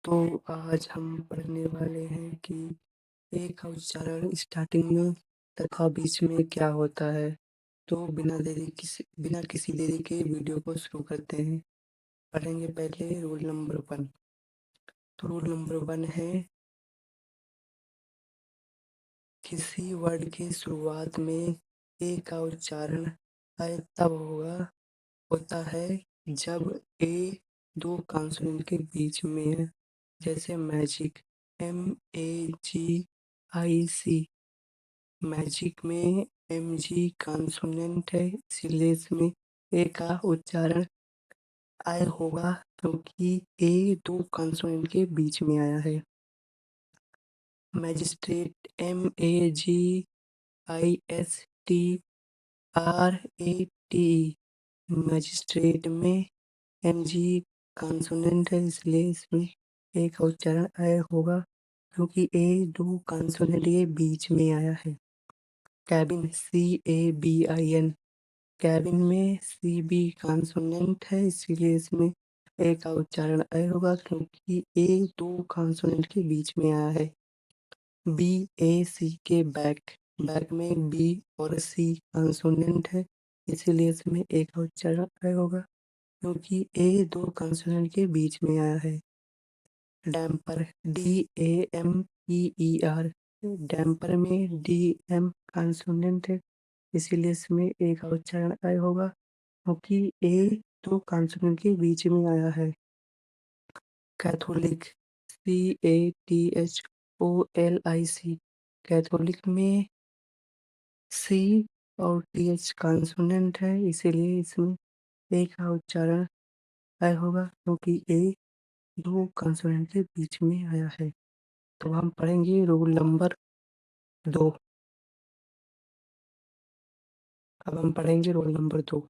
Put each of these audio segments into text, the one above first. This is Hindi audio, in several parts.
तो आज हम पढ़ने वाले हैं कि ए का उच्चारण स्टार्टिंग में तथा बीच में क्या होता है। तो बिना किसी देरी के वीडियो को शुरू करते हैं। पढ़ेंगे पहले रूल नंबर 1। तो रूल नंबर 1 है, किसी वर्ड की शुरुआत में ए का उच्चारण तब होता है जब ए दो कॉन्सोनेंट के बीच में है। जैसे मैजिक, MAGIC। मैजिक में MG कॉन्सोनेंट है, इसीलिए इसमें ए का उच्चारण आय होगा, क्योंकि ए दो कॉन्सोनेंट के बीच में आया है। Magistrate, MAGISTRATE। मैजिस्ट्रेट में MG कॉन्सोनेंट है, इसलिए इसमें ए का उच्चारण आय होगा, क्योंकि ए दो कॉन्सोनेंट के बीच में आया है। Cabin, CABIN। कैबिन में CB कॉन्सोनेंट है, इसीलिए इसमें ए का उच्चारण ए होगा, क्योंकि ए दो कॉन्सोनेंट के बीच में आया है। BACK, back. बैक में B और C कॉन्सोनेंट है, इसीलिए इसमें ए का उच्चारण ए होगा, क्योंकि ए दो कॉन्सोनेंट के बीच में आया है। Damper, DAMPER। डैम्पर में DM कॉन्सोनेंट है, इसीलिए इसमें ए का उच्चारण ए होगा, क्योंकि ए दो कॉन्सोनेंट के बीच में आया है। Catholic, CATHOLIC। कैथोलिक में C और TH कॉन्सोनेंट है, इसीलिए इसमें ए का उच्चारण ए होगा, क्योंकि ए दो कॉन्सोनेंट के बीच में आया है। तो हम पढ़ेंगे रूल नंबर 2। अब हम पढ़ेंगे रूल नंबर 2।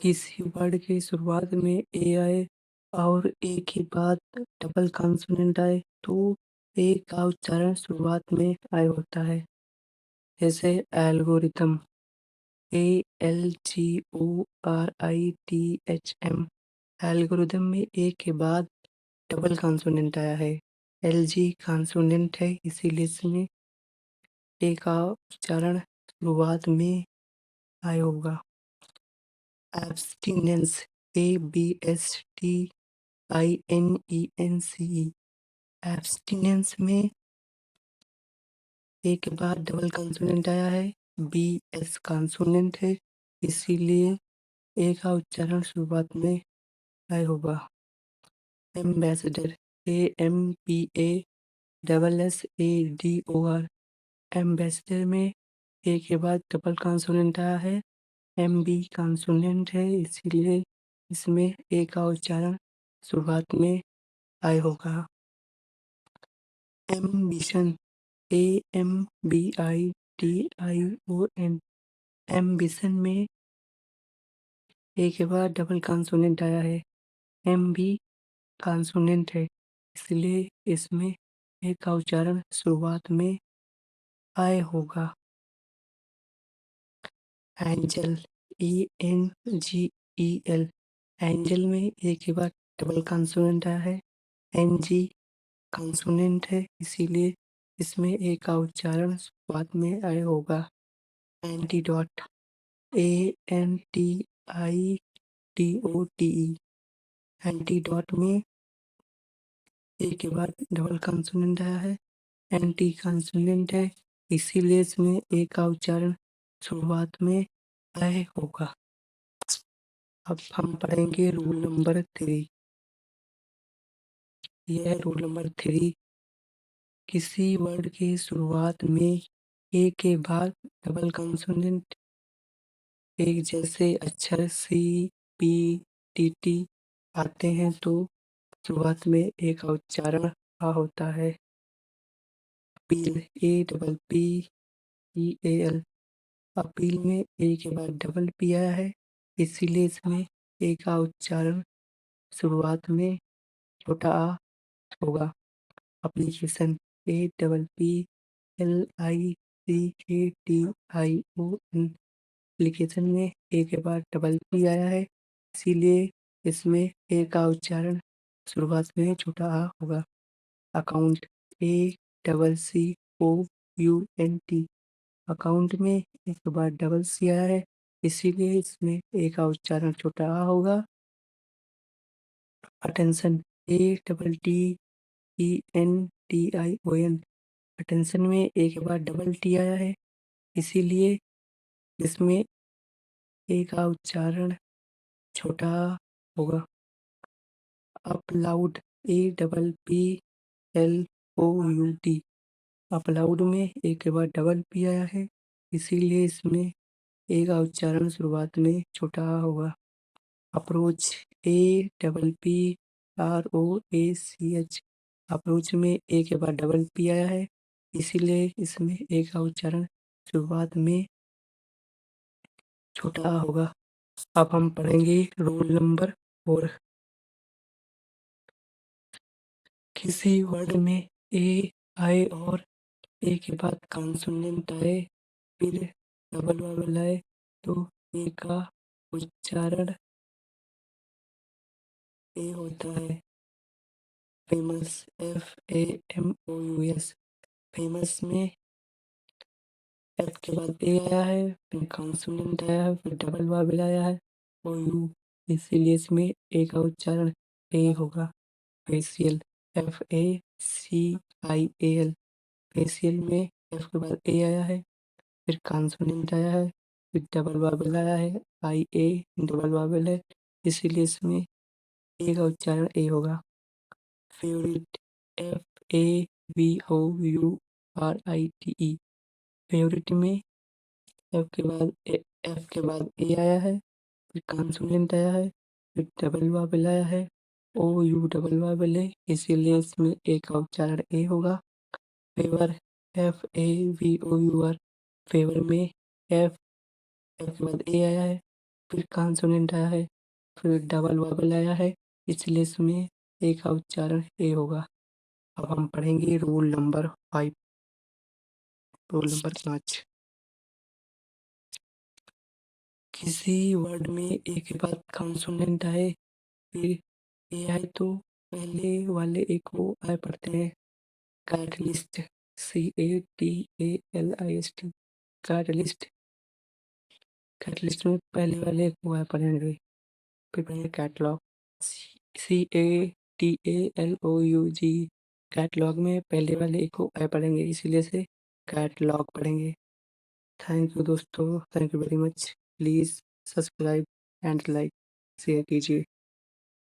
किसी वर्ड की शुरुआत में ए आए और ए के बाद डबल कॉन्सोनेंट आए तो ए का उच्चारण शुरुआत में आए होता है। जैसे एल्गोरिथम, ALGORITHM। एल्गोरिथम में ए के बाद डबल कॉन्सोनेंट आया है, LG कॉन्सोनेंट है, इसीलिए इसमें ए का उच्चारण शुरुआत में आए होगा। Abstinence, ABSTINENCE। एब्स्टिनेंस में ए के बाद डबल कॉन्सोनेंट आया है, BS कॉन्सोनेंट है, इसीलिए ए का उच्चारण शुरुआत में आए होगा। Ambassador, AMBASSADOR। एम्बेसडर में ए के बाद डबल कॉन्सोनेंट आया है, MB कॉन्सोनेंट है, इसीलिए इसमें ए का उच्चारण शुरुआत में आए होगा। Ambition, AMBITION। एम्बिशन में ए के बाद डबल कॉन्सोनेंट आया है, MB कॉन्सोनेंट है, इसलिए इसमें ए का उच्चारण शुरुआत में आए होगा। Angel, ANGEL। एंजल में ए के बाद डबल कॉन्सोनेंट आया है, NG कॉन्सोनेंट है, इसीलिए इसमें ए का उच्चारण शुरुआत में आए होगा। Antidote, ANTIDOTE। एंटीडोट में ए के बाद डबल कॉन्सोनेंट आया है, एंटी कॉन्सोनेंट है, इसीलिए इसमें ए का उच्चारण शुरुआत में आए होगा। अब हम पढ़ेंगे रूल नंबर 3। यह है रूल नंबर 3। किसी वर्ड की शुरुआत में ए के बाद डबल कॉन्सोनेंट एक जैसे अक्षर CPTT आते हैं तो शुरुआत में ए का उच्चारण आ होता है। Appeal, APPEAL। अपील में ए के बाद डबल पी आया है, इसीलिए इसमें ए का उच्चारण शुरुआत में छोटा आ होगा। Application, APPLICATION। एप्लीकेशन में ए के बाद डबल पी आया है, इसीलिए इसमें ए का उच्चारण शुरुआत में छोटा आ होगा। अकाउंट ACCOUNT, अकाउंट में एक बार डबल सी आया है, इसीलिए इसमें ए का उच्चारण छोटा आ होगा। अटेंशन ATTENTION, अटेंशन में एक बार डबल टी आया है, इसीलिए इसमें ए का उच्चारण छोटा आ होगा। अपलाउड APPLOUD, अपलाउड में एक बार डबल पी आया है, इसीलिए इसमें ए का उच्चारण शुरुआत में छोटा आ होगा। अप्रोच APPROACH, अप्रोच में ए के बाद डबल पी आया है, इसीलिए इसमें ए का उच्चारण शुरुआत में छोटा आ होगा। अब हम पढ़ेंगे रूल नंबर 4। किसी वर्ड में ए आए और ए के बाद कॉन्सोनेंट आए फिर डबल वॉवेल आए तो ए का उच्चारण ए होता है। फेमस FAMOUS, फेमस में एफ के बाद ए आया है, फिर कॉन्सोनेंट आया है, फिर डबल वॉवेल आया है ओ यू, इसीलिए इसमें ए का उच्चारण ए होगा। फेशियल FACIAL, फेशियल में एफ के बाद ए आया है, फिर कॉन्सोनेंट आया है, फिर डबल वॉवेल आया है, IA डबल वॉवेल है, इसीलिए इसमें ए का उच्चारण ए होगा। फेवरेट FAVOURITE, फेवरेट में एफ के बाद ए आया है, फिर कॉन्सोनेंट आया है, फिर डबल वॉवेल आया है, OU डबल वॉवेल है, इसीलिए इसमें ए का उच्चारण ए होगा। फेवर FAVOUR, फेवर में एफ के बाद ए आया है, फिर कॉन्सोनेंट आया है, फिर डबल वॉवेल आया है, इसलिए इसमें ए का उच्चारण ए होगा। अब हम पढ़ेंगे रूल नंबर 5। रूल नंबर 5, किसी वर्ड में ए के बाद कॉन्सोनेंट आए फिर ए आए तो पहले वाले ए को आए पढ़ते हैं। कैटलिस्ट CATALIST, कैटलिस्ट, कैटलिस्ट में पहले वाले को आए पढ़ेंगे। फिर पढ़ेंगे कैटलॉग CATALOUG, कैटलॉग में पहले वाले ए को आए पढ़ेंगे, इसीलिए से कैटलॉग पढ़ेंगे। थैंक यू दोस्तों, thank you very much. Please subscribe and like share कीजिए।